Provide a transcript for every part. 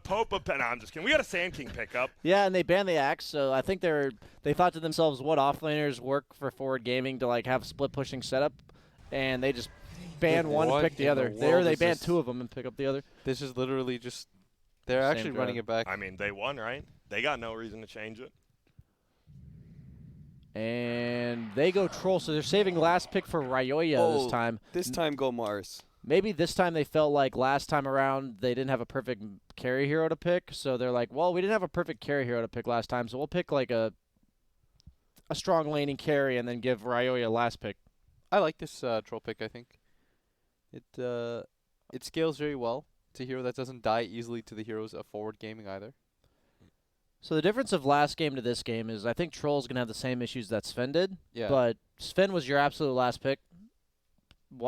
No, I'm just kidding. We got a Sand King pickup. Yeah, and they banned the axe, so I think they thought to themselves, what offlaners work for forward gaming to like have a split pushing setup, and they just banned one and picked the other. They banned two of them and pick up the other. This is literally just they're actually running it back. I mean, they won, right? They got no reason to change it. And they go Troll, so they're saving last pick for Ryoya this time. This time go Mars. Maybe this time they felt like last time around they didn't have a perfect carry hero to pick, so they're like, well, we didn't have a perfect carry hero to pick last time, so we'll pick like a strong laning carry and then give Ryoya last pick. I like this troll pick. I think it scales very well. It's a hero that doesn't die easily to the heroes of forward gaming either. So the difference of last game to this game is I think Troll's going to have the same issues that Sven did, but Sven was your absolute last pick,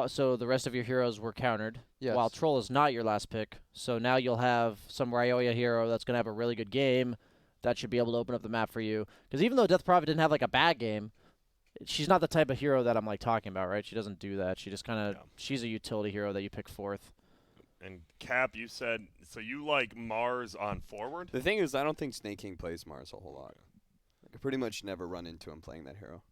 so the rest of your heroes were countered, while Troll is not your last pick. So now you'll have some Ryoya hero that's going to have a really good game that should be able to open up the map for you. Because even though Death Prophet didn't have like a bad game, she's not the type of hero that I'm like talking about, right? She doesn't do that. She just kind of she's a utility hero that you pick fourth. And Cap, you said, so you like Mars on forward? The thing is, I don't think Snake King plays Mars a whole lot. Like, I pretty much never run into him playing that hero.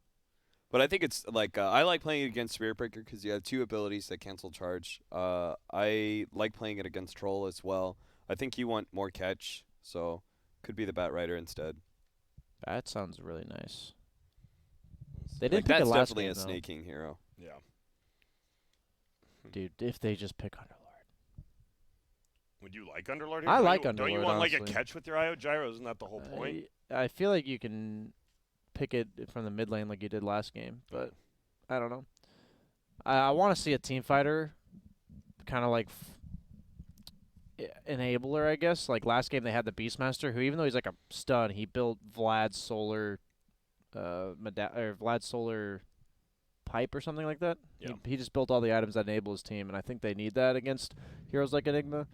But I think it's like, I like playing it against Spirit Breaker because you have two abilities that cancel charge. I like playing it against Troll as well. I think you want more catch, so could be the Bat Rider instead. That sounds really nice. They didn't pick that's a last definitely game, a Snake King hero. Yeah. Dude, if they just pick Underlord. Would you like Underlord here? I like Underlord, Don't you want honestly. like a catch with your IO gyro? Isn't that the whole point? I feel like you can pick it from the mid lane like you did last game, but I don't know. I want to see a team fighter kind of like enabler, I guess. Like last game they had the Beastmaster, who even though he's like a stud, he built Vlad's solar Vlad's solar pipe or something like that. Yeah. He just built all the items that enable his team, and I think they need that against heroes like Enigma.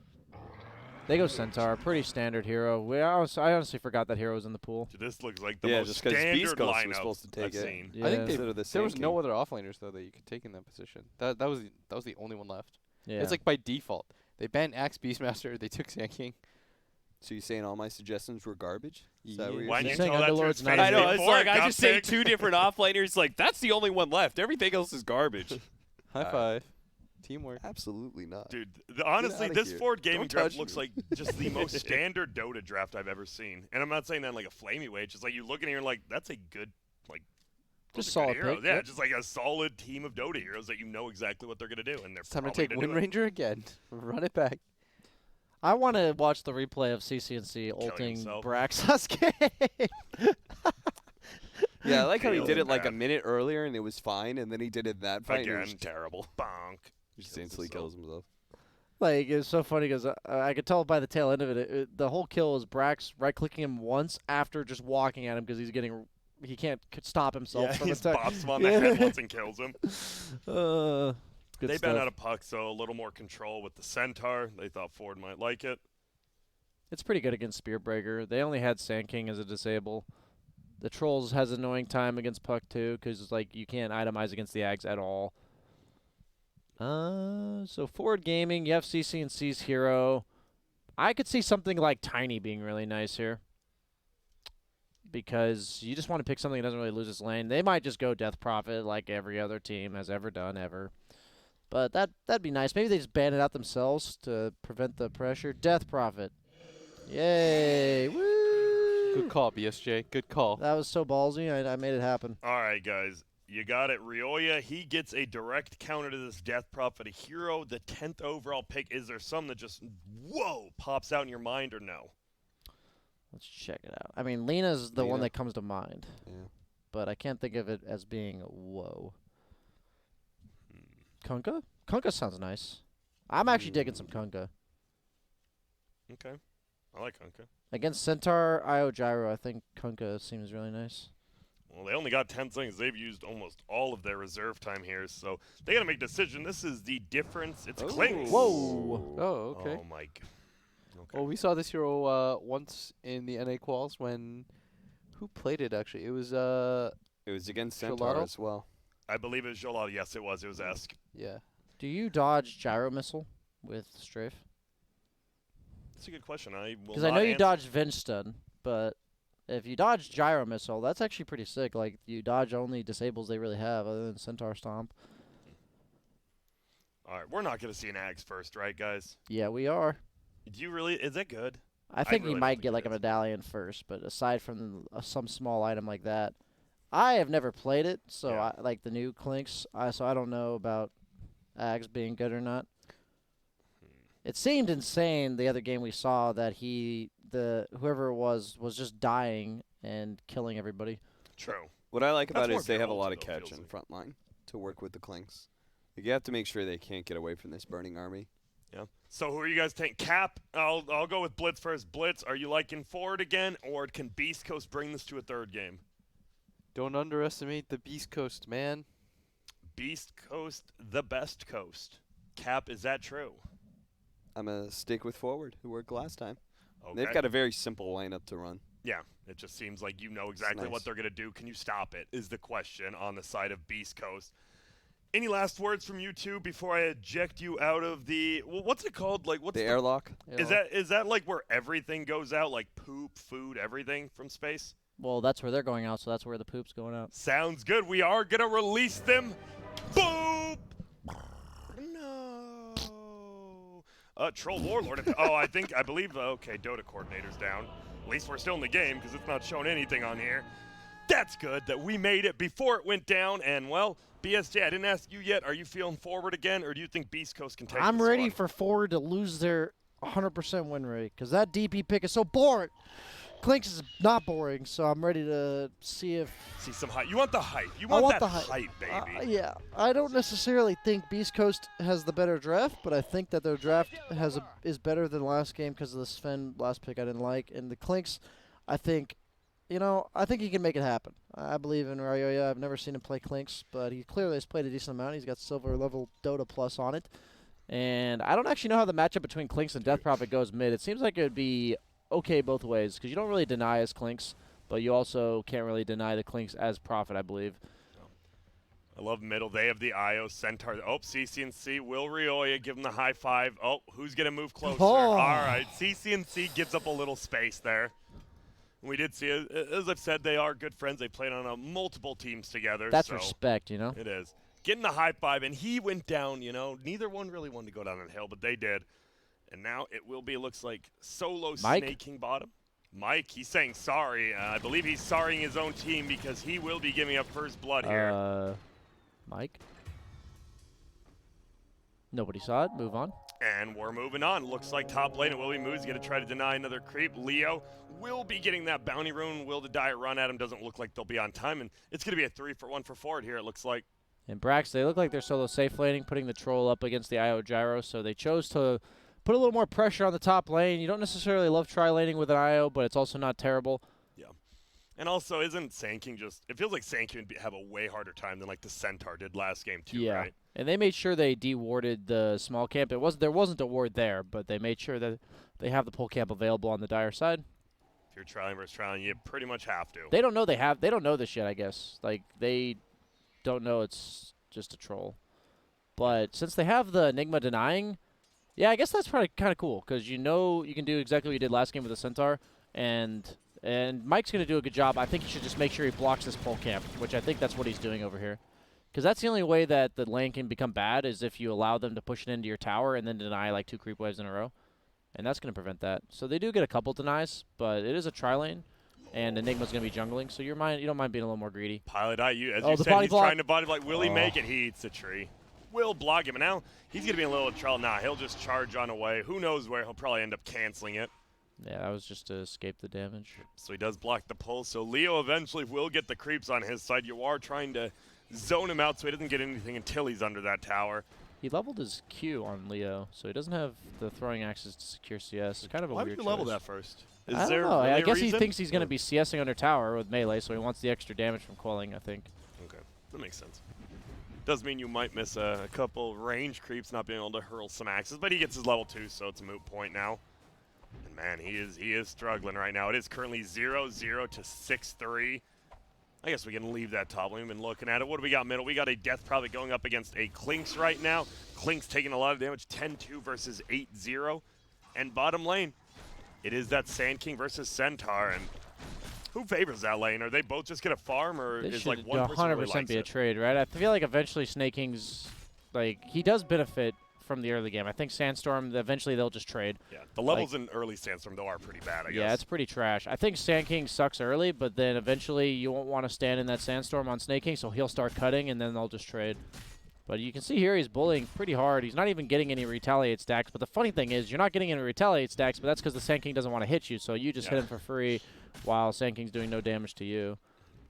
They go Centaur, pretty standard hero. I honestly forgot that hero was in the pool. Dude, this looks like the most standard Beastcoast was lineup supposed to take I've seen. Yeah. I think there was King. no other offlaners though that you could take in that position. That was the only one left. Yeah. It's like by default. They banned Axe Beastmaster. They took Sand King. So you're saying all my suggestions were garbage? Is that what you're Why saying? didn't you tell that to Underlord's his not face a hero. I know, it's before like it I got just say picked? two different offlaners, like that's the only one left. Everything else is garbage. High five. Teamwork. Absolutely not. Dude, honestly, outta this here. forward gaming Don't draft touch looks me. like just the most standard Dota draft I've ever seen. And I'm not saying that in like a flamey way. It's just like you look at it and you're like, that's a good, like, Just those are solid good heroes. pick, Yeah, yep. just like a solid team of Dota heroes that you know exactly what they're going to do. And they're It's time to probably take gonna Wind do it. Ranger again. Run it back. I want to watch the replay of CCNC ulting himself. Braxos game. Yeah, I like how he Feels did it like a bad. minute earlier and it was fine, and then he did it that fight and it was Again. terrible. Bonk. He just instantly kills himself. Like, it's so funny because I could tell by the tail end of it, the whole kill was Brax right-clicking him once after just walking at him because he can't stop himself Yeah, from he attack. bops him on the head once and kills him. Good They stuff. banned out of Puck, so a little more control with the Centaur. They thought Ford might like it. It's pretty good against Spearbreaker. They only had Sand King as a disable. The Trolls has annoying time against Puck too because like you can't itemize against the Ags at all. So forward gaming, you have CCNC's hero. I could see something like Tiny being really nice here. Because you just want to pick something that doesn't really lose its lane. They might just go Death Prophet like every other team has ever done ever. But that'd be nice. Maybe they just ban it out themselves to prevent the pressure. Death Prophet. Yay. Woo! Good call, BSJ. Good call. That was so ballsy. I made it happen. All right, guys. You got it. Ryoya, he gets a direct counter to this Death Prophet, a hero, the 10th overall pick. Is there some that just, whoa, pops out in your mind or no? Let's check it out. I mean, Lena's the one Lena. that comes to mind. Yeah. But I can't think of it as being whoa. Kunkka? Kunkka sounds nice. I'm actually digging some Kunkka. Okay. I like Kunkka. Against Centaur, Io Gyro, I think Kunkka seems really nice. Well, they only got 10 seconds. They've used almost all of their reserve time here, so they got to make a decision. This is the difference. It's Clinks. Whoa. Oh, okay. Oh, my God. Okay. Well, we saw this hero once in the NA quals when who played it actually? It was It was against Centaur Gelato? as well. I believe it was Jolal. Yes, it was. It was Esk. yeah. Do you dodge Gyro Missile with Strafe? That's a good question. I will Because I know you answer. dodged Venge Stun, but if you dodge Gyro Missile, that's actually pretty sick. Like, you dodge only disables they really have other than Centaur Stomp. All right, we're not going to see an Axe first, right, guys? Yeah, we are. Do you really? Is that good? I think really he don't might think get it like a is. medallion first, but aside from some small item like that, I have never played it, so Yeah. I like the new Clinks, so I don't know about Ags being good or not. It seemed insane the other game we saw that whoever it was just dying and killing everybody. True. What I like That's about it more is they have a build, lot of though, catch feels in like. front line to work with the Clinks. Like, you have to make sure they can't get away from this burning army. Yeah. So who are you guys taking? Cap. I'll go with Blitz first. Blitz, are you liking forward again, or can Beast Coast bring this to a third game? Don't underestimate the Beast Coast, man. Beast Coast, the best coast. Cap, is that true? I'm going to stick with forward, who worked last time. Okay. They've got a very simple lineup to run. Yeah, it just seems like you know exactly nice. what they're going to do. Can you stop it, is the question on the side of Beast Coast. Any last words from you two before I eject you out of the, well, what's it called? Like, what's The airlock? Is that like where everything goes out, like poop, food, everything from space? Well, that's where they're going out, so that's where the poop's going out. Sounds good. We are going to release them. Boop! No. Troll Warlord. I believe, okay, Dota coordinator's down. At least we're still in the game because it's not showing anything on here. That's good that we made it before it went down. And, well, BSJ, I didn't ask you yet. Are you feeling forward again, or do you think Beast Coast can take I'm this ready one? for forward to lose their 100% win rate because that DP pick is so boring. Clinks is not boring, so I'm ready to see if... See some hype. You want the hype. You I want want that the hype. baby. Yeah, I don't necessarily think Beast Coast has the better draft, but I think that their draft is better than last game because of the Sven last pick I didn't like. And the Clinks, I think he can make it happen. I believe in Ryoya. I've never seen him play Clinks, but he clearly has played a decent amount. He's got silver level Dota plus on it. And I don't actually know how the matchup between Clinks and Death Prophet goes mid. It seems like it would be okay both ways because you don't really deny as Clinks, but you also can't really deny the Clinks as Prophet, I believe. I love middle. They have the IO Centaur. Oh, CCNC will Ryoya give him the high five. Oh, who's going to move closer? Oh. All right, CCNC gives up a little space there. We did see, as I've said, they are good friends. They played on multiple teams together. That's so respect, you know? It is. Getting the high five, and he went down, you know. Neither one really wanted to go down the hill, but they did. And now it will be, looks like, solo Mike? snaking bottom. Mike, he's saying sorry. I believe he's sorrying his own team because he will be giving up first blood here. Mike? Nobody saw it. Move on. And we're moving on. Looks like top lane, it will be Moose going to try to deny another creep. Leo will be getting that bounty rune. Will the Dire run at him? Doesn't look like they'll be on time. And it's going to be a 3-for-1 for forward here, it looks like. And Brax, they look like they're solo safe laning, putting the troll up against the IO Gyro, so they chose to put a little more pressure on the top lane. You don't necessarily love tri-laning with an IO, but it's also not terrible. Yeah. And also, isn't Sanking just... It feels like Sanking would have a way harder time than, like, the Centaur did last game, too, Yeah. right? And they made sure they de-warded the small camp. There wasn't a ward there, but they made sure that they have the pole camp available on the Dire side. If you're trying versus trying, you pretty much have to. They don't know they don't know this yet, I guess. Like, they don't know it's just a troll. But since they have the Enigma denying, yeah, I guess that's probably kind of cool because you know you can do exactly what you did last game with the Centaur, and Mike's going to do a good job. I think he should just make sure he blocks this pole camp, which I think that's what he's doing over here. Because that's the only way that the lane can become bad is if you allow them to push it into your tower and then deny like 2 creep waves in a row. And that's going to prevent that. So they do get a couple denies, but it is a tri-lane, and Enigma's going to be jungling, so you don't mind being a little more greedy. Pilot IU, as Oh, you the said, body he's block. trying to body block. Will he make it? He eats the tree. Will block him. And now he's going to be in a little trouble. Nah, he'll just charge on away. Who knows where? He'll probably end up canceling it. Yeah, that was just to escape the damage. So he does block the pull. So Leo eventually will get the creeps on his side. You are trying to zone him out so he doesn't get anything until he's under that tower. He leveled his Q on Leo, so he doesn't have the throwing axes to secure CS. It's kind of a Why weird would you level choice. that first? I don't there know. really I a guess he reason? thinks he's going to be CSing under tower with melee, so he wants the extra damage from quelling, I think. Okay, that makes sense. Does mean you might miss a couple range creeps not being able to hurl some axes, but he gets his level 2, so it's a moot point now. And man, he is struggling right now. It is currently 0-0 to 6-3. I guess we can leave that top lane. We've been looking at it. What do we got middle? We got a Death probably going up against a Clinks right now. Clinks taking a lot of damage, 10-2 versus 8-0. And bottom lane, It is that Sand King versus Centaur, and who favors that lane? Are they both just going to farm, or This is like should one person really 100% likes be a it? trade, right? I feel like eventually Snake King's, like, he does benefit from the early game. I think Sandstorm, eventually they'll just trade. Yeah, the levels in early Sandstorm, though, are pretty bad, I guess. Yeah, it's pretty trash. I think Sand King sucks early, but then eventually you won't want to stand in that Sandstorm on Snake King, so he'll start cutting, and then they'll just trade. But you can see here he's bullying pretty hard. He's not even getting any retaliate stacks. But the funny thing is you're not getting any retaliate stacks, but that's because the Sand King doesn't want to hit you, so you just hit him for free while Sand King's doing no damage to you.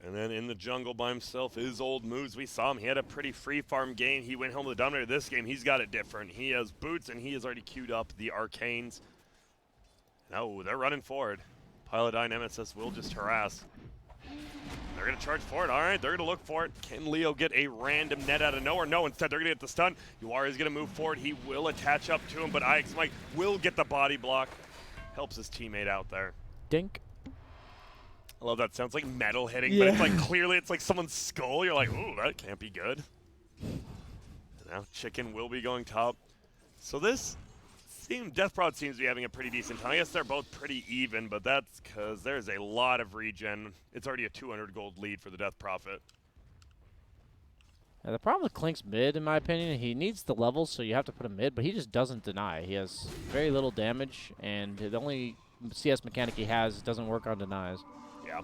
And then in the jungle by himself is old Moose. We saw him. He had a pretty free farm game. He went home to the Dominator. This game, he's got it different. He has boots, and he has already queued up the Arcanes. No, they're running forward. Paladin MSS will just harass. They're going to charge for it. All right, they're going to look for it. Can Leo get a random net out of nowhere? No, instead they're going to get the stun. Yuar is going to move forward. He will attach up to him, but IX Mike will get the body block. Helps his teammate out there. Dink. I love that. Sounds like metal hitting, but it's like clearly it's like someone's skull. You're like, ooh, that can't be good. Now Chicken will be going top. So this Death Prod seems to be having a pretty decent time. I guess they're both pretty even, but that's because there's a lot of regen. It's already a 200 gold lead for the Death Prophet. Now, the problem with Klink's mid, in my opinion, he needs the levels, so you have to put him mid, but he just doesn't deny. He has very little damage, and the only CS mechanic he has doesn't work on denies. Yeah.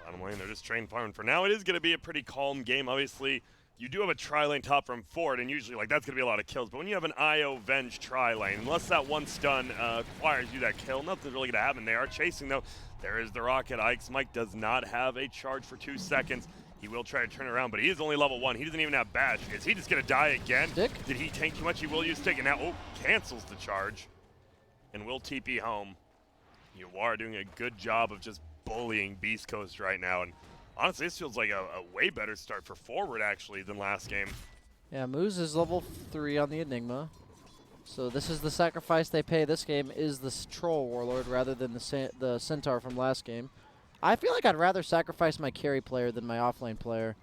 Bottom lane, they're just train farming. For now, it is going to be a pretty calm game. Obviously, you do have a tri-lane top from Ford, and usually like that's going to be a lot of kills. But when you have an IO Venge tri-lane, unless that one stun acquires you that kill, nothing's really going to happen. They are chasing, though. There is the rocket. Ike's Mike does not have a charge for 2 seconds. He will try to turn around, but he is only level 1. He doesn't even have bash. Is he just going to die again? Stick? Did he tank too much? He will use stick, and now, cancels the charge. And will TP home. You are doing a good job of just bullying Beast Coast right now. And honestly, this feels like a way better start for Forward, actually, than last game. Yeah, Moose is level 3 on the Enigma. So this is the sacrifice they pay this game is the Troll Warlord rather than the Centaur from last game. I feel like I'd rather sacrifice my carry player than my offlane player.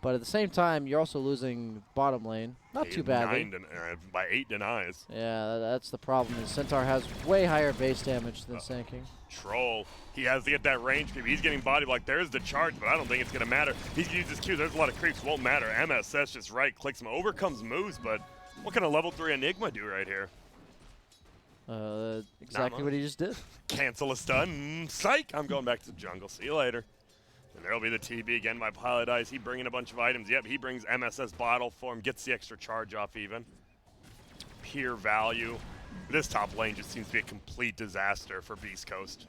But at the same time, you're also losing bottom lane. Not too badly. By 8 denies. Yeah, that's the problem. Is Centaur has way higher base damage than Sand King. Troll. He has to get that range creep. He's getting body block. There's the charge, but I don't think it's going to matter. He can use his Q. There's a lot of creeps. Won't matter. MSS just right-clicks him. Overcomes moves, but what can a level 3 Enigma do right here? Exactly what he just did. Cancel a stun. Psych! I'm going back to the jungle. See you later. And there'll be the TB again by Pilot Eyes. He bringing a bunch of items. Yep, he brings MSS bottle for him. Gets the extra charge off even. Pure value. This top lane just seems to be a complete disaster for Beast Coast.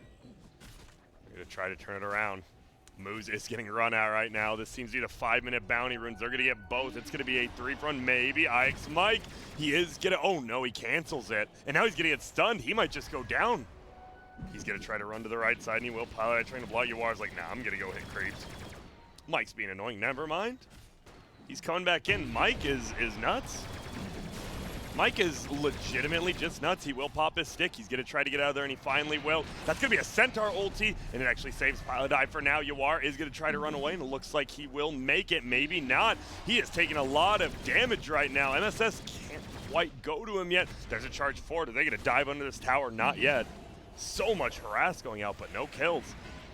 They're going to try to turn it around. Moose is getting run out right now. This seems to be the 5-minute bounty runes. They're going to get both. It's going to be a 3-run maybe. IX Mike, he is going to... Oh, no, he cancels it. And now he's going to get stunned. He might just go down. He's going to try to run to the right side, and he will. Pilot, trying to block Yuar's like, nah, I'm going to go hit creeps. Mike's being annoying. Never mind. He's coming back in. Mike is nuts. Mike is legitimately just nuts. He will pop his stick. He's going to try to get out of there, and he finally will. That's going to be a Centaur ulti, and it actually saves Pilot Eye for now. Yuar is going to try to run away, and it looks like he will make it. Maybe not. He is taking a lot of damage right now. MSS can't quite go to him yet. There's a charge forward. Are they going to dive under this tower? Not yet. So much harass going out, but no kills.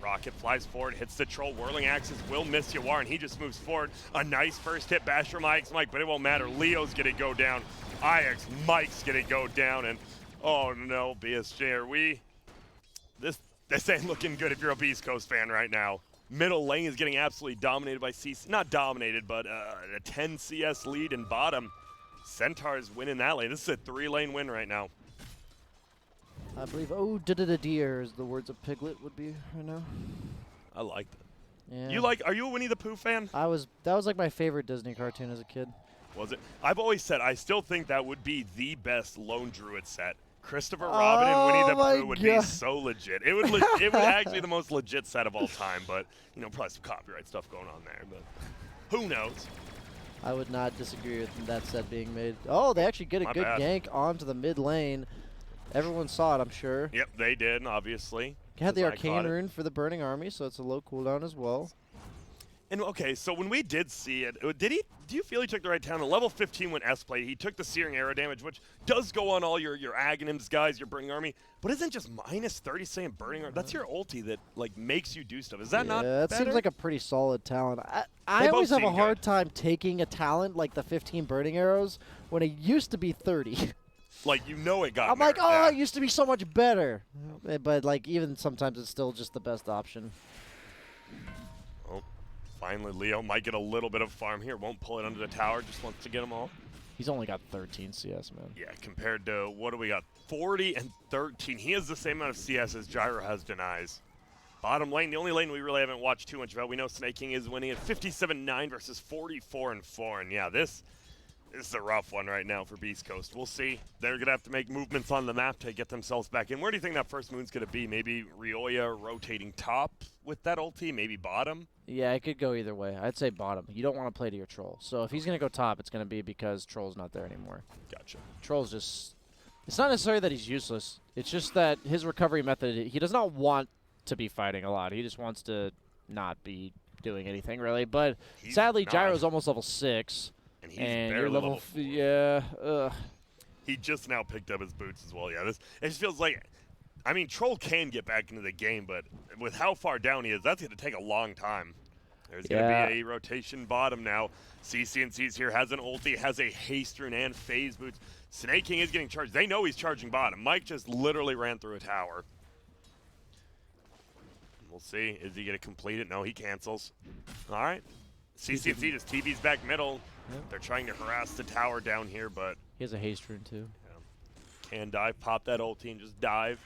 Rocket flies forward, hits the troll. Whirling Axes will miss Yuar, and he just moves forward. A nice first hit bash from IX Mike, but it won't matter. Leo's going to go down. IX Mike's going to go down, and oh no, BSJ, are we... This ain't looking good if you're a Beast Coast fan right now. Middle lane is getting absolutely dominated by CC. Not dominated, but a 10 CS lead in bottom. Centaur's winning that lane. This is a 3-lane win right now. I believe, oh, dear is the words of Piglet would be right now. I like that. Yeah. Are you a Winnie the Pooh fan? That was like my favorite Disney cartoon as a kid. Was it? I've always said I still think that would be the best Lone Druid set. Christopher Robin and Winnie the Pooh would be so legit. It would it would actually be the most legit set of all time, but you know, probably some copyright stuff going on there, but who knows? I would not disagree with that set being made. Oh, they actually get a good gank onto the mid lane. Everyone saw it, I'm sure. Yep, they did, obviously. Had the Arcane Rune for the Burning Army, so it's a low cooldown as well. And okay, so when we did see it, do you feel he took the right talent? Level 15 when S played, he took the searing arrow damage, which does go on all your Aghanims guys, your Burning Army, but isn't just minus 30 saying Burning Army? That's your ulti that like makes you do stuff. Is that not that better? seems like a pretty solid talent. I always have a hard time taking a talent like the 15 Burning Arrows when it used to be 30. Like, you know it got I'm like, oh, it used to be so much better. But like even sometimes it's still just the best option. Finally, Leo might get a little bit of farm here. Won't pull it under the tower. Just wants to get them all. He's only got 13 CS, man. Yeah, compared to, what do we got? 40 and 13. He has the same amount of CS as Gyro has denies. Bottom lane, the only lane we really haven't watched too much about. We know Snake King is winning at 57-9 versus 44-4. And yeah, this is a rough one right now for Beast Coast. We'll see. They're going to have to make movements on the map to get themselves back in. Where do you think that first moon's going to be? Maybe Rioya rotating top with that ulti? Maybe bottom? Yeah, it could go either way. I'd say bottom. You don't want to play to your Troll. So if he's going to go top, it's going to be because Troll's not there anymore. Gotcha. Troll's just... It's not necessarily that he's useless. It's just that his recovery method, he does not want to be fighting a lot. He just wants to not be doing anything, really. But sadly, Gyro's almost level 6. And he's you're barely level 4. Yeah. He just now picked up his boots as well. Yeah, it just feels like... I mean, Troll can get back into the game, but with how far down he is, that's going to take a long time. There's going to be a rotation bottom now. CCNC's here, has an ulti, has a haste rune and phase boots. Snake King is getting charged. They know he's charging bottom. Mike just literally ran through a tower. We'll see. Is he going to complete it? No, he cancels. All right. CCNC just TV's back middle. Yep. They're trying to harass the tower down here, but... He has a haste rune, too. Yeah. Can dive, pop that ulti, and just dive.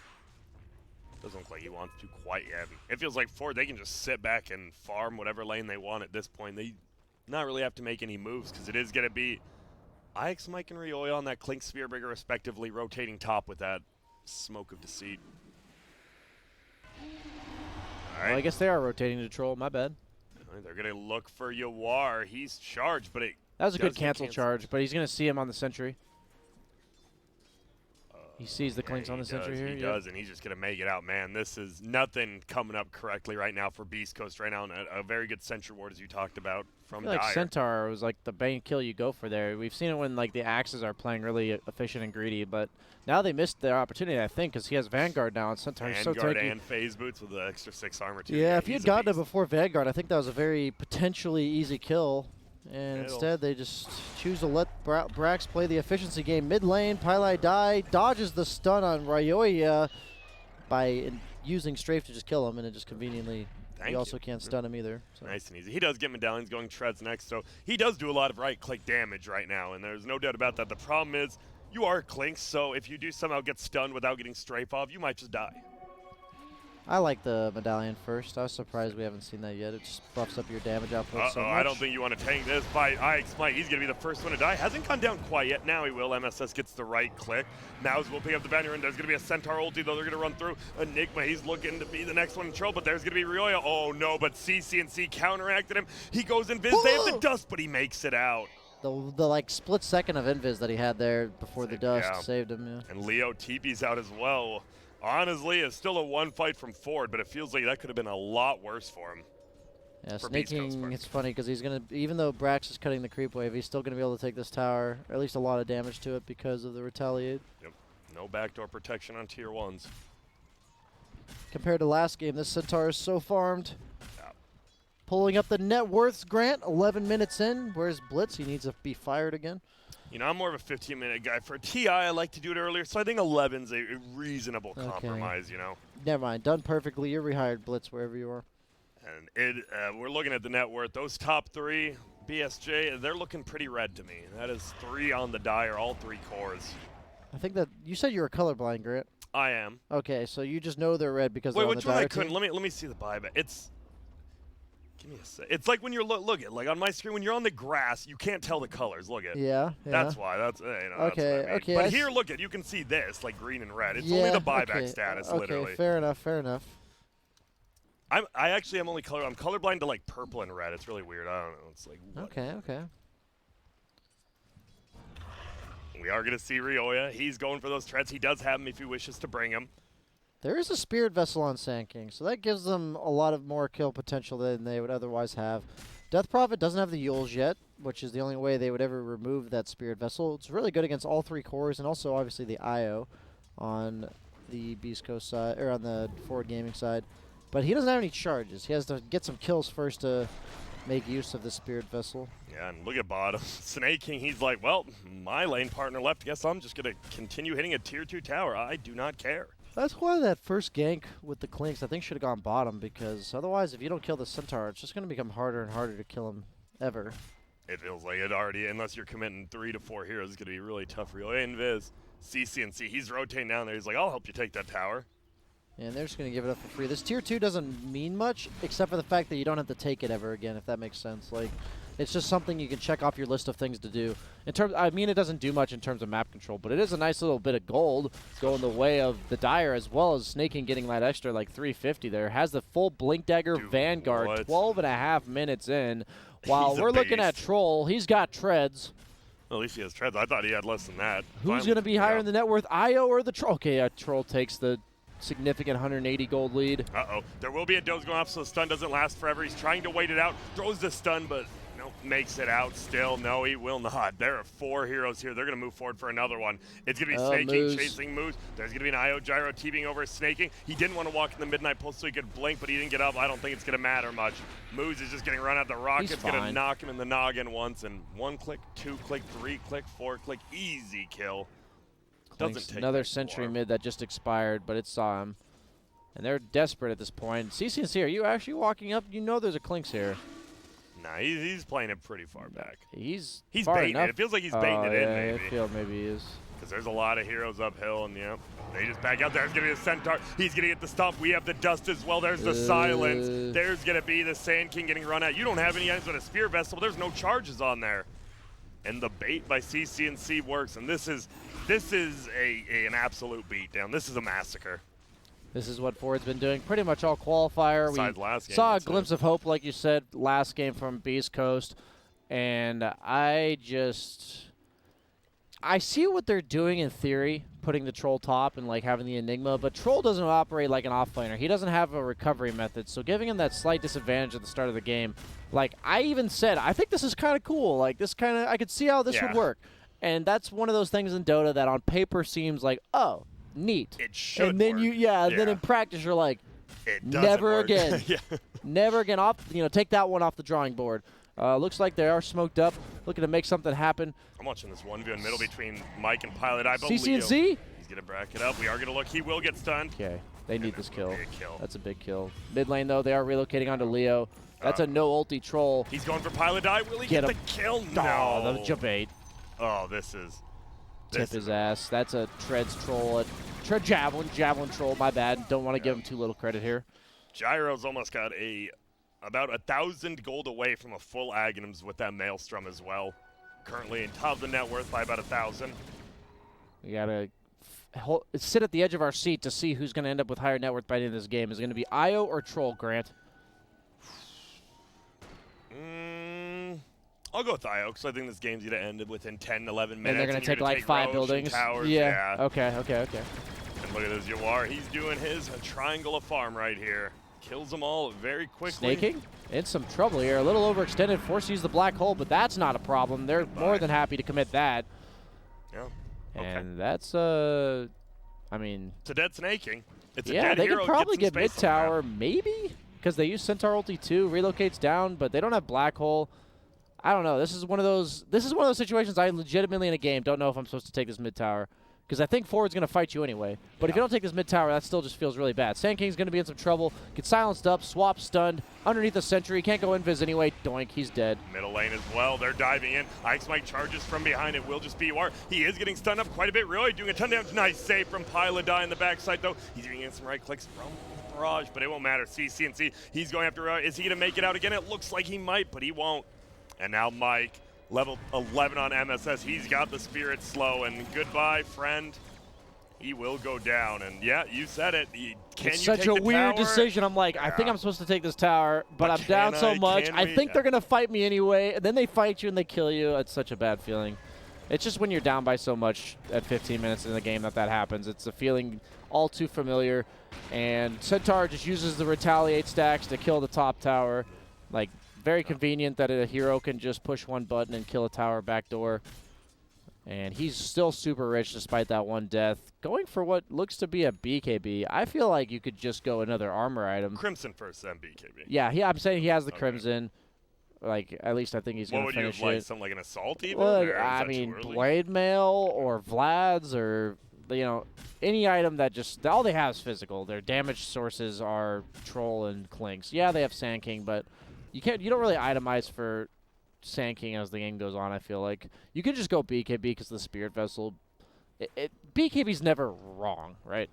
Doesn't look like he wants to quite yet. It feels like Ford, they can just sit back and farm whatever lane they want at this point. They not really have to make any moves because it is going to be Ix, Mike, and Rioya on that Clink Spearbreaker respectively, rotating top with that Smoke of Deceit. All right. Well, I guess they are rotating to Troll. My bad. They're going to look for Yawar. He's charged, but that was a good cancel charge, but he's going to see him on the sentry. He sees the clinks on the sentry here. He does, and he's just going to make it out. Man, this is nothing coming up correctly right now for Beast Coast right now. And a very good sentry ward, as you talked about, from Dire. Like Centaur was like the bane kill you go for there. We've seen it when like the Axes are playing really efficient and greedy, but now they missed their opportunity, I think, because he has Vanguard now, and Centaur is so tanky. Vanguard and phase boots with the extra 6 armor, too. Yeah, if you had gotten it before Vanguard, I think that was a very potentially easy kill. And instead, they just choose to let Brax play the efficiency game. Mid lane, Pylai Die dodges the stun on Rioya by using Strafe to just kill him, and it just conveniently, he also can't stun him either. So. Nice and easy. He does get medallions going treads next, so he does do a lot of right-click damage right now, and there's no doubt about that. The problem is, you are Clinks, so if you do somehow get stunned without getting Strafe off, you might just die. I like the medallion first. I was surprised we haven't seen that yet. It just buffs up your damage output so much. I don't think you want to tank this by Ix Mike. He's going to be the first one to die. Hasn't gone down quite yet. Now he will. MSS gets the right click. Mouse will pick up the banner, and there's going to be a Centaur ulti, though they're going to run through. Enigma, he's looking to be the next one in trouble, but there's going to be Rioya. Oh, no, but CCNC counteracted him. He goes in Viz. They have the dust, but he makes it out. The like split second of invis that he had there before the dust saved him. Yeah. And Leo TP's out as well. Honestly, it's still a one fight from Ford, but it feels like that could have been a lot worse for him. Yeah, Snaking, it's funny because he's going to, even though Brax is cutting the creep wave, he's still going to be able to take this tower, or at least a lot of damage to it because of the retaliate. Yep. No backdoor protection on tier 1s. Compared to last game, this Centaur is so farmed. Yeah. Pulling up the net worths, Grant, 11 minutes in. Where's Blitz? He needs to be fired again. You know, I'm more of a 15-minute guy. For TI, I like to do it earlier, so I think 11's a reasonable compromise, you know. Never mind. Done perfectly. You're rehired, Blitz, wherever you are. And we're looking at the net worth. Those top 3, BSJ, they're looking pretty red to me. That is 3 on the Dire, all 3 cores. I think that you said you were colorblind, Grant. I am. Okay, so you just know they're red because they're on the Dire team? Wait, which one I couldn't? Let me see the buyback. Give me a sec. It's like when you're look at like on my screen when you're on the grass, you can't tell the colors. Look at. Yeah. That's why. That's okay. That's what I mean. Okay. But here, look at you can see this like green and red. It's only the buyback status, literally. Okay. Fair enough. Fair enough. I actually am only I'm colorblind to like purple and red. It's really weird. I don't know. It's like. What? Okay. We are gonna see Rioya. He's going for those treads. He does have them if he wishes to bring them. There is a Spirit Vessel on Sand King, so that gives them a lot of more kill potential than they would otherwise have. Death Prophet doesn't have the Yules yet, which is the only way they would ever remove that Spirit Vessel. It's really good against all 3 cores, and also obviously the IO on the Beast Coast side, or on the Forward Gaming side. But he doesn't have any charges. He has to get some kills first to make use of the Spirit Vessel. Yeah, and look at bottom. Snake King, he's like, well, my lane partner left. Guess I'm just going to continue hitting a tier 2 tower. I do not care. That's why that first gank with the Clinks, I think, should have gone bottom, because otherwise, if you don't kill the Centaur, it's just going to become harder and harder to kill him ever. It feels like it already, unless you're committing 3 to 4 heroes, it's going to be really tough for you. Invis, CCNC, he's rotating down there. He's like, I'll help you take that tower. And they're just going to give it up for free. This tier 2 doesn't mean much, except for the fact that you don't have to take it ever again, if that makes sense. Like, it's just something you can check off your list of things to do. I mean, it doesn't do much in terms of map control, but it is a nice little bit of gold going the way of the Dire, as well as Snake King getting that extra, like 350 there. Has the full Blink Dagger Vanguard, what? 12.5 minutes in. While we're looking at Troll, he's got treads. Well, at least he has treads. I thought he had less than that. Who's going to be higher in the net worth, IO or the Troll? Okay, Troll takes the significant 180 gold lead. Uh-oh. There will be a dose going off, so the stun doesn't last forever. He's trying to wait it out. Throws the stun, but no, makes it out still. No, he will not. There are 4 heroes here. They're going to move forward for another one. It's going to be Snake King chasing Moose. There's going to be an IO Gyro TVing over Snake King. He didn't want to walk in the Midnight Pulse so he could blink, but he didn't get up. I don't think it's going to matter much. Moose is just getting run out the rocket. It's going to knock him in the noggin once, and 1 click, 2 click, 3 click, 4 click. Easy kill. Doesn't take another sentry mid that just expired, but it saw him. And they're desperate at this point. CCNC, are you actually walking up? You know there's a Clinks here. Nah, he's playing it pretty far back. He's baiting it. It feels like he's baiting it in, maybe. I feel maybe he is. Because there's a lot of heroes uphill, and yeah, they just back out. There's going to be a Centaur. He's going to get the stomp. We have the dust as well. There's the silence. There's going to be the Sand King getting run at. You don't have any items with a Spear Vessel. There's no charges on there. And the bait by CCNC works, and this is an absolute beatdown. This is a massacre. This is what Ford's been doing pretty much all qualifier. Besides last game, saw a glimpse of hope, like you said, last game from Beast Coast. And I see what they're doing in theory, putting the Troll top and like having the Enigma, but Troll doesn't operate like an offlaner. He doesn't have a recovery method, so giving him that slight disadvantage at the start of the game, like I even said, I think this is kind of cool. Like this kind of, I could see how this would work. And that's one of those things in Dota that on paper seems like, oh, neat. It should and then work. Then in practice you're like, never again. Never again. Take that one off the drawing board. Looks like they are smoked up, looking to make something happen. I'm watching this 1v in middle between Mike and Pilot. I believe CCNC? He's going to brack it up. We are going to look. He will get stunned. Okay, they need this kill. Kill. That's a big kill. Mid lane, though, they are relocating onto Leo. That's a no ulti Troll. He's going for Pilot Die. Will he get the kill? No. Oh, the jabait. Oh, this is... Tip his ass. That's a Treads Troll. Tread Javelin Troll, my bad. Don't want to give him too little credit here. Gyro's almost got about 1,000 gold away from a full Aghanims with that Maelstrom as well. Currently in top of the net worth by about 1,000. We got to sit at the edge of our seat to see who's going to end up with higher net worth by the end of this game. Is it going to be IO or Troll, Grant? I'll go with IO because I think this game's going to end within 10, 11 minutes. And they're going to take like 5 buildings? Towers. Yeah. Okay. And look at this Yawar. He's doing his triangle of farm right here. Kills them all very quickly. Snaking in some trouble here. A little overextended, forced to use the black hole, but that's not a problem. They're more than happy to commit that. Yeah. Okay. And that's, I mean... It's a dead Snaking. It's a yeah, dead they hero. could probably get mid-tower, maybe? Because they use Centaur ulti too, relocates down, but they don't have black hole. I don't know. This is one of those situations I legitimately in a game don't know if I'm supposed to take this mid-tower. Because I think Forward's going to fight you anyway. But if you don't take this mid-tower, that still just feels really bad. Sand King's going to be in some trouble. Gets silenced up, swap stunned, underneath the sentry. Can't go invis anyway. Doink, he's dead. Middle lane as well. They're diving in. Ice Mike charges from behind. It will just be UR. He is getting stunned up quite a bit. Really doing a ton of damage. Nice save from Pilot Die in the backside, though. He's getting some right clicks from Barrage, but it won't matter. CCNC, he's going after Is he going to make it out again? It looks like he might, but he won't. And now Mike, level 11 on MSS. He's got the Spirit Slow, and goodbye, friend. He will go down, and yeah, you said it. It's such a weird decision. I'm like, I think I'm supposed to take this tower, but I'm down so much. I think they're going to fight me anyway, and then they fight you and they kill you. It's such a bad feeling. It's just when you're down by so much at 15 minutes in the game that happens. It's a feeling all too familiar, and Centaur just uses the retaliate stacks to kill the top tower. Like, very convenient that a hero can just push one button and kill a tower backdoor. And he's still super rich despite that one death. Going for what looks to be a BKB, I feel like you could just go another armor item. Crimson first, then BKB. Yeah, I'm saying he has the Crimson. Like, at least I think he's going to finish it. What would you have, like, something like an Assault even? Well, I mean, Blade Mail or Vlad's or, you know, any item that just, all they have is physical. Their damage sources are Troll and Clinks. Yeah, they have Sand King, but you don't really itemize for Sand King as the game goes on, I feel like. You can just go BKB because the Spirit Vessel. BKB's never wrong, right?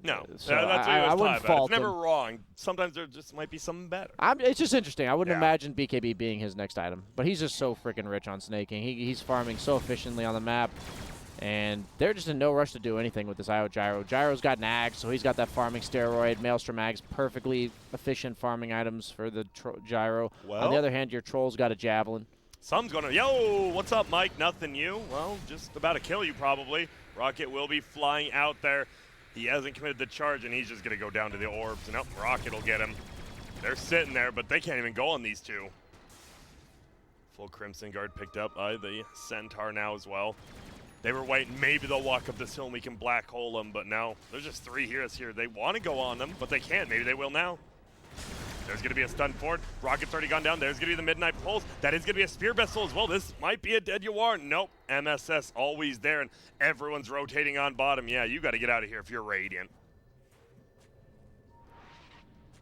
No, so that's what I wouldn't fault It's never him. wrong. Sometimes there just might be something better. It's just interesting. I wouldn't imagine BKB being his next item, but he's just so freaking rich on snaking. He's farming so efficiently on the map, and they're just in no rush to do anything with this IO Gyro. Gyro's got Nag, so he's got that farming steroid. Maelstrom Mag's perfectly efficient farming items for the Gyro. Well, on the other hand, your Troll's got a Javelin. Some's gonna, yo, what's up, Mike? Nothing you? Well, just about to kill you probably. Rocket will be flying out there. He hasn't committed the charge, and he's just going to go down to the orbs, and Rocket will get him. They're sitting there, but they can't even go on these two. Full Crimson Guard picked up by the Centaur now as well. They were waiting. Maybe they'll walk up this hill and we can black hole them, but no. There's just 3 heroes here. They want to go on them, but they can't. Maybe they will now. There's going to be a stun forward. Rocket's already gone down. There's going to be the Midnight Pulse. That is going to be a Spear Vessel as well. This might be a dead Yawar. Nope. MSS always there, and everyone's rotating on bottom. Yeah, you got to get out of here if you're Radiant.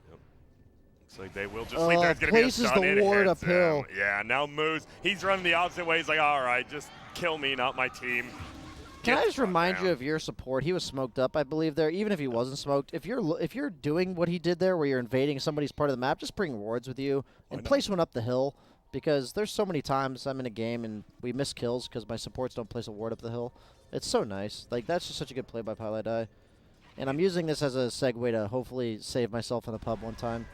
Yep. Looks like they will just leave. There's going to be a stun. Places the ward uphill. Yeah, now moves. He's running the opposite way. He's like, all right, just kill me, not my team. Can I just remind you of your support? He was smoked up, I believe, there. Even if he wasn't smoked, if you're doing what he did there, where you're invading somebody's part of the map, just bring wards with you and place one up the hill. Because there's so many times I'm in a game and we miss kills because my supports don't place a ward up the hill. It's so nice. Like, that's just such a good play by Pilot Eye. And I'm using this as a segue to hopefully save myself in the pub one time.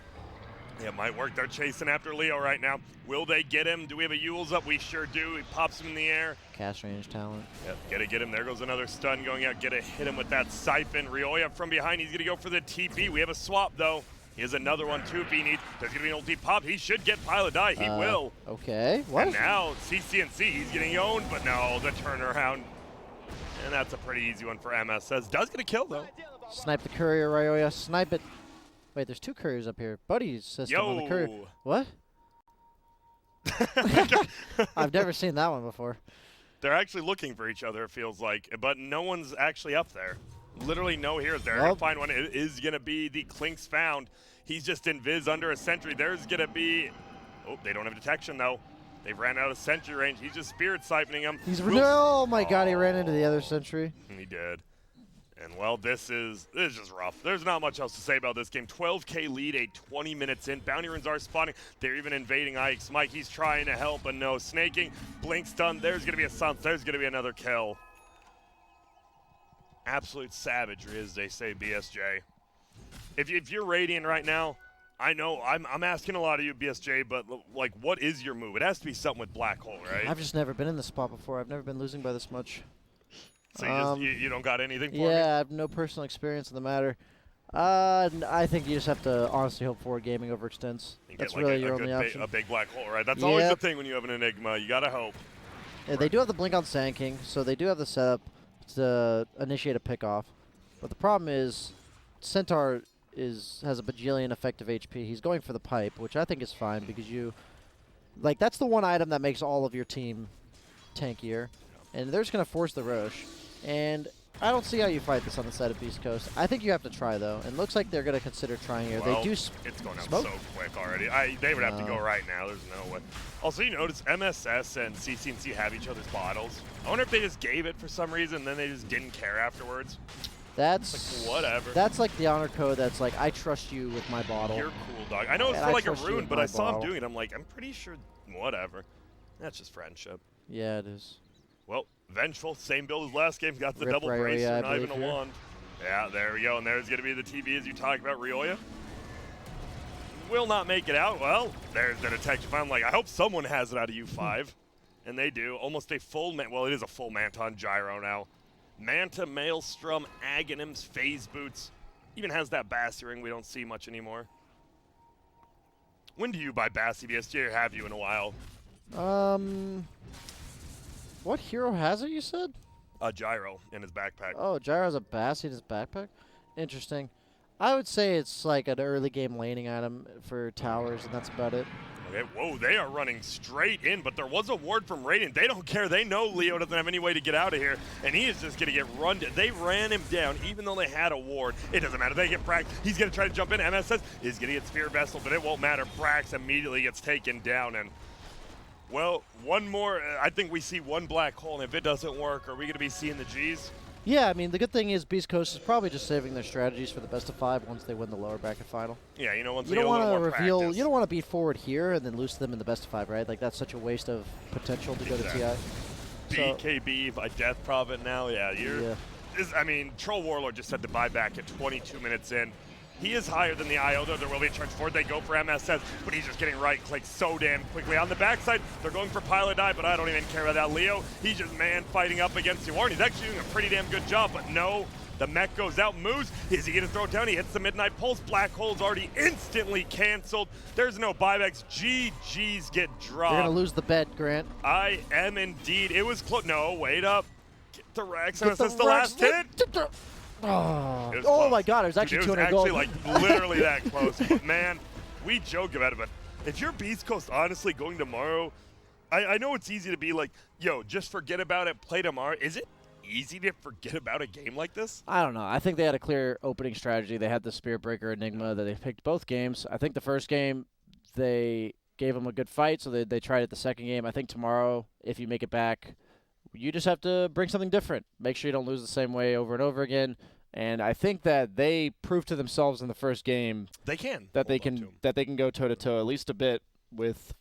Yeah, it might work. They're chasing after Leo right now. Will they get him? Do we have a Yule's up? We sure do. He pops him in the air. Cast range talent. Yep, gotta get him. There goes another stun going out. Gotta hit him with that Siphon. Rioya from behind. He's gonna go for the TP. We have a swap, though. He has another one, too, if he needs. There's gonna be an ulti pop. He should get Pilot Die. He will. Okay. What? And now, CC&C, he's getting owned, but no, the turnaround. And that's a pretty easy one for MSS. Does get a kill, though. Snipe the courier, Rioya. Snipe it. Wait, there's 2 couriers up here. Buddy's system on the courier. What? I've never seen that one before. They're actually looking for each other, it feels like, but no one's actually up there. Literally no heroes there. Well, Gonna find one. It is going to be the Clinks found. He's just in Viz under a sentry. There's going to be... Oh, they don't have detection, though. They've ran out of sentry range. He's just Spirit Siphoning him. Oh, my God, he ran into the other sentry. He did. And, well, this is just rough. There's not much else to say about this game. 12K lead, 20 minutes in. Bounty runes are spawning. They're even invading Ike's Mike. He's trying to help, but no. Snaking. Blink stun. There's going to be a silence. There's going to be another kill. Absolute savagery, as they say, BSJ. If you're Radiant right now, I know I'm asking a lot of you, BSJ, but, like, what is your move? It has to be something with Black Hole, right? I've just never been in this spot before. I've never been losing by this much. So you don't got anything for me? Yeah, I have no personal experience in the matter. I think you just have to honestly hope forward gaming overextends. That's really your only option. A big black hole, right? That's always the thing when you have an Enigma. You got to hope. Yeah, they do have the blink on Sand King, so they do have the setup to initiate a pickoff. But the problem is Centaur has a bajillion effective HP. He's going for the pipe, which I think is fine because that's the one item that makes all of your team tankier. And they're just going to force the Roche. And I don't see how you fight this on the side of Beast Coast. I think you have to try, though. And it looks like they're going to consider trying here. Well, they do it's going out smoke? so quick already. They would have to go right now. There's no way. Also, you notice MSS and CC&C have each other's bottles. I wonder if they just gave it for some reason, and then they just didn't care afterwards. That's like, whatever. That's like the honor code that's like, I trust you with my bottle. You're cool, dog. I know it's for like a rune, but I saw him doing it. I'm like, I'm pretty sure, whatever. That's just friendship. Yeah, it is. Well, Vengeful, same build as last game, got the Rip double Rioya, bracer, I not even a believe wand. Yeah, there we go, and there's going to be the TV as you talk about Rioya. Will not make it out. Well, there's the detection. I'm like, I hope someone has it out of U5. And they do. Almost a full, well, it is a full Manton Gyro now. Manta, Maelstrom, Aghanims, Phase Boots. Even has that Bassi ring we don't see much anymore. When do you buy Bass CBSG, or have you in a while? What hero has it, you said? A Gyro in his backpack. Oh, Gyro has a Bass in his backpack? Interesting. I would say it's like an early game laning item for towers, and that's about it. Okay, whoa, they are running straight in, but there was a ward from Radiant. They don't care. They know Leo doesn't have any way to get out of here, and he is just going to get run. They ran him down, even though they had a ward. It doesn't matter. They get Brax. He's going to try to jump in. MSS is going to get Spear Vessel, but it won't matter. Brax immediately gets taken down, and, well, one more. I think we see one black hole, and if it doesn't work, are we going to be seeing the Gs? Yeah, I mean, the good thing is Beast Coast is probably just saving their strategies for the best of 5 once they win the lower bracket final. Yeah, you know, once you they don't want to reveal. practice. You don't want to beat forward here and then lose to them in the best of 5, right? Like that's such a waste of potential to go to TI. BKB by Death Prophet now. Yeah, you're. I mean, Troll Warlord just had the buyback at 22 minutes in. He is higher than the IO, though there will be a charge forward. They go for MSS, but he's just getting right-clicked so damn quickly. On the backside, they're going for Pilot Die, but I don't even care about that. Leo, he's just fighting up against Warren. He's actually doing a pretty damn good job, but no. The mech goes out, moves. Is he going to throw it down? He hits the Midnight Pulse. Black Hole's already instantly canceled. There's no buybacks. GG's get dropped. You're going to lose the bet, Grant. I am indeed. It was close. No, wait up. Get the Rex. MSS the last hit. Oh my God, it was actually 200 gold. It was actually like literally that close. But man, we joke about it, but if you're Beast Coast honestly going tomorrow, I know it's easy to be like, yo, just forget about it, play tomorrow. Is it easy to forget about a game like this? I don't know. I think they had a clear opening strategy. They had the Spirit Breaker Enigma that they picked both games. I think the first game, they gave them a good fight, so they tried it the second game. I think tomorrow, if you make it back, you just have to bring something different. Make sure you don't lose the same way over and over again. And I think that they proved to themselves in the first game they can go toe to toe at least a bit with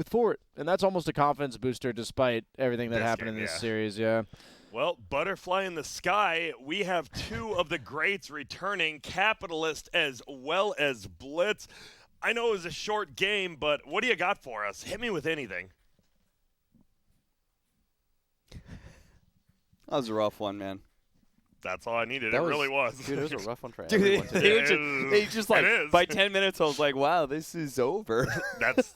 Fort, and that's almost a confidence booster despite everything that happened in this series. Yeah. Well, Butterfly in the Sky, we have 2 of the greats returning, Capitalist as well as Blitz. I know it was a short game, but what do you got for us? Hit me with anything. That was a rough one, man. That's all I needed. It really was. Dude, it was a rough one for Dude, everyone today. they just like, by 10 minutes, I was like, wow, this is over. That's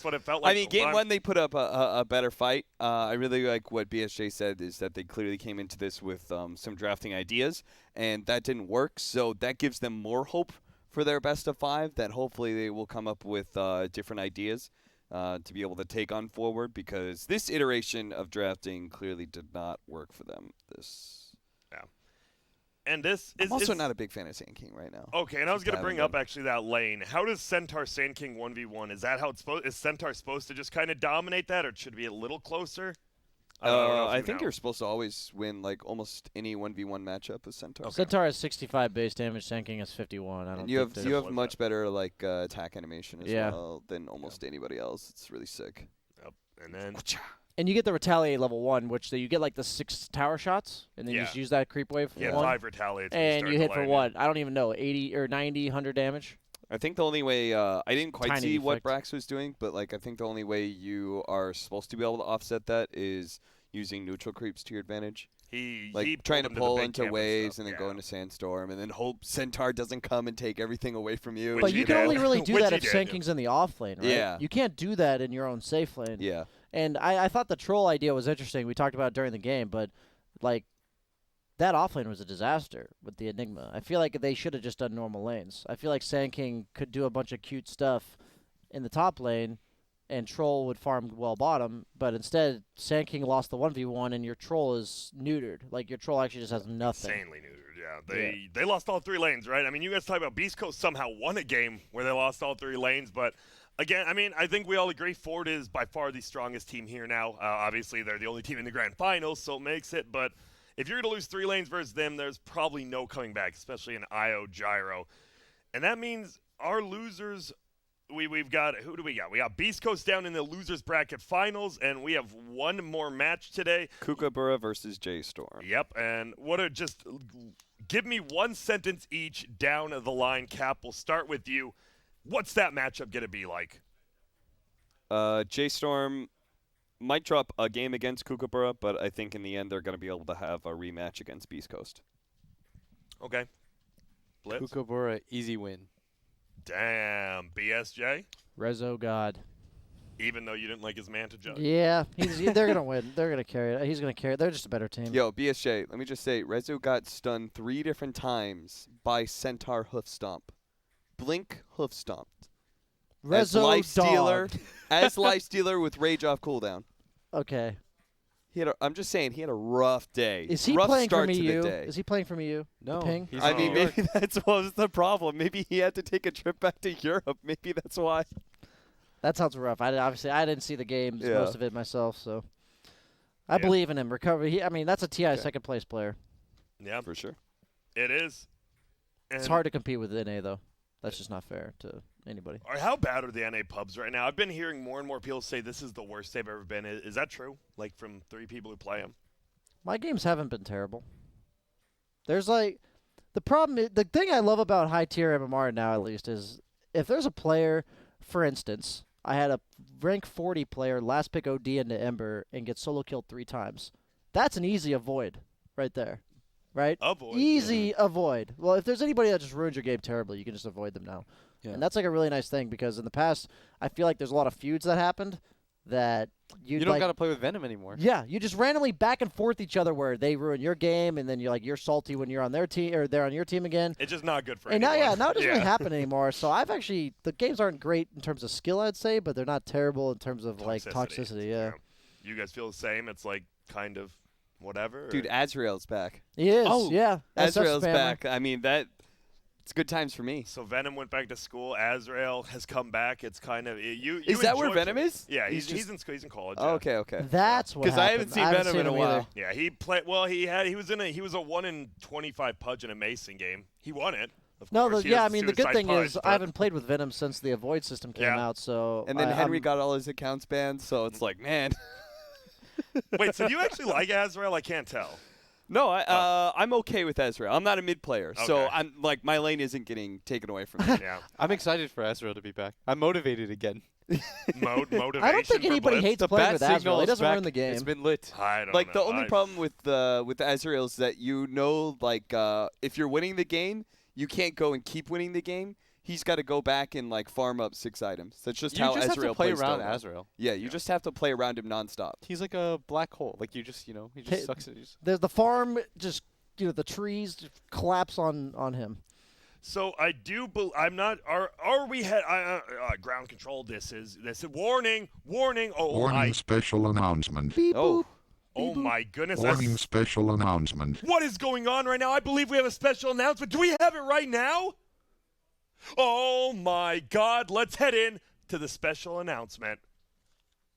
what it felt like. I mean, game 1, they put up a better fight. I really like what BSJ said is that they clearly came into this with some drafting ideas, and that didn't work. So that gives them more hope for their best of 5, that hopefully they will come up with different ideas to be able to take on forward, because this iteration of drafting clearly did not work for them. And this is I'm also not a big fan of Sand King right now. Okay, and I was going to bring up actually that lane. How does Centaur Sand King 1v1? Is that how it's supposed? Is Centaur supposed to just kind of dominate that, or should it be a little closer? I think you're supposed to always win like almost any 1v1 matchup with Centaur. Okay. Centaur has 65 base damage. Sand King has 51. I don't. And you have much better like attack animation as well than almost anybody else. It's really sick. Yep. And then. And you get the Retaliate level 1, which you get like the 6 tower shots, and then you just use that creep wave. Yeah, 5 Retaliates. And you hit for what? I don't even know, 80 or 90, 100 damage? I think the only way, I didn't quite see what Brax was doing, but like I think the only way you are supposed to be able to offset that is using neutral creeps to your advantage. He trying to pull into waves and then go into Sandstorm and then hope Centaur doesn't come and take everything away from you. But you can only really do that if Sand King's in the off lane, right? Yeah. You can't do that in your own safe lane. Yeah. And I thought the troll idea was interesting. We talked about it during the game, but like that offlane was a disaster with the Enigma. I feel like they should have just done normal lanes. I feel like Sand King could do a bunch of cute stuff in the top lane, and troll would farm well bottom, but instead Sand King lost the 1v1 and your troll is neutered. Like your troll actually just has nothing. Insanely neutered, yeah. They lost all 3 lanes, right? I mean, you guys talk about Beast Coast somehow won a game where they lost all 3 lanes, but again, I mean, I think we all agree Ford is by far the strongest team here now. Obviously, they're the only team in the grand finals, so it makes it. But if you're going to lose 3 lanes versus them, there's probably no coming back, especially in IO Gyro. And that means our losers, we've got, who do we got? We got Beast Coast down in the losers bracket finals, and we have one more match today. Kookaburra versus J-Storm. Yep, and just give me one sentence each down the line. Cap, we'll start with you. What's that matchup going to be like? J-Storm might drop a game against Kookaburra, but I think in the end they're going to be able to have a rematch against Beast Coast. Okay. Blitz? Kookaburra, easy win. Damn, BSJ. Rezo God. Even though you didn't like his Manta Jug. Yeah, they're gonna win. They're gonna carry it. He's gonna carry it. They're just a better team. Yo, BSJ, let me just say, Rezo got stunned 3 different times by Centaur Hoof Stomp. Blink Hoof Stomped. As Rezo Lifestealer, dog. as Lifestealer with Rage off cooldown. Okay. I'm just saying, he had a rough day. Is he rough playing for start me? to the You? day. Is he playing for me? You? No. The ping? He's I in mean, New York. maybe that's what was the problem. Maybe he had to take a trip back to Europe. Maybe that's why. That sounds rough. Obviously I didn't see the games, Yeah. most of it myself, so I believe in him. Recovery. I mean, that's a TI second place player. Yeah, For sure. it is. It's And hard to compete with NA though. That's just not fair to anybody. How bad are the NA pubs right now? I've been hearing more and more people say this is the worst they've ever been. Is that true? Like from 3 people who play them? My games haven't been terrible. There's like the problem. The thing I love about high tier MMR now, at least, is if there's a player, for instance, I had a rank 40 player last pick OD into Ember and get solo killed 3 times. That's an easy avoid right there, right? Avoid. Easy avoid. Well, if there's anybody that just ruins your game terribly, you can just avoid them now. Yeah. And that's like a really nice thing because in the past, I feel like there's a lot of feuds that happened that You don't got to play with Venom anymore. yeah, you just randomly back and forth each other where they ruin your game, and then you're salty when you're on their team or they're on your team again. It's just not good for And anyone. now it doesn't really happen anymore. So the games aren't great in terms of skill, I'd say, but they're not terrible in terms of like toxicity. Yeah, You guys feel the same? It's like kind of whatever. Dude, Azrael's back. he is. Oh, yeah, SF Azrael's spammer. back. I mean, it's good times for me. So Venom went back to school. Azrael has come back. It's kind of you. Is that where enjoy Venom is? Yeah, He's he's in college. Oh, yeah. okay. That's what. 'Cause I happened. haven't seen haven't Venom seen in a him while. either. Yeah, he played. Well, he was a 1 in 25 pudge in a Mason game. He won it. Of No, course. He I has mean the good suicide thing pudge, is but- I haven't played with Venom since the Avoid system came Yeah. out. So And then Henry I'm- got all his accounts banned, so it's like, man. Wait, so do you actually like Azrael? I can't tell. No, I'm okay with Azrael. I'm not a mid player, so Okay. I'm like my lane isn't getting taken away from me. Yeah. I'm excited for Azrael to be back. I'm motivated again. Motivation. I don't think for anybody Blitz. hates The playing bat with Azrael. signal He is doesn't back. ruin the game. It's been lit. I don't Like know. the only problem with Azrael is that like if you're winning the game, you can't go and keep winning the game. He's got to go back and like farm up 6 items. That's just You how just Azrael have to play plays around Dota. Azrael. Yeah, you just have to play around him nonstop. He's like a black hole. Like he just Hey, sucks at these. There's the farm, just the trees just collapse on him. So I do. I'm not. Are we ground control? This is warning. Oh Warning special announcement. Beep Oh. boop. Oh my goodness. Warning special announcement. What is going on right now? I believe we have a special announcement. Do we have it right now? Oh my God. Let's head in to the special announcement.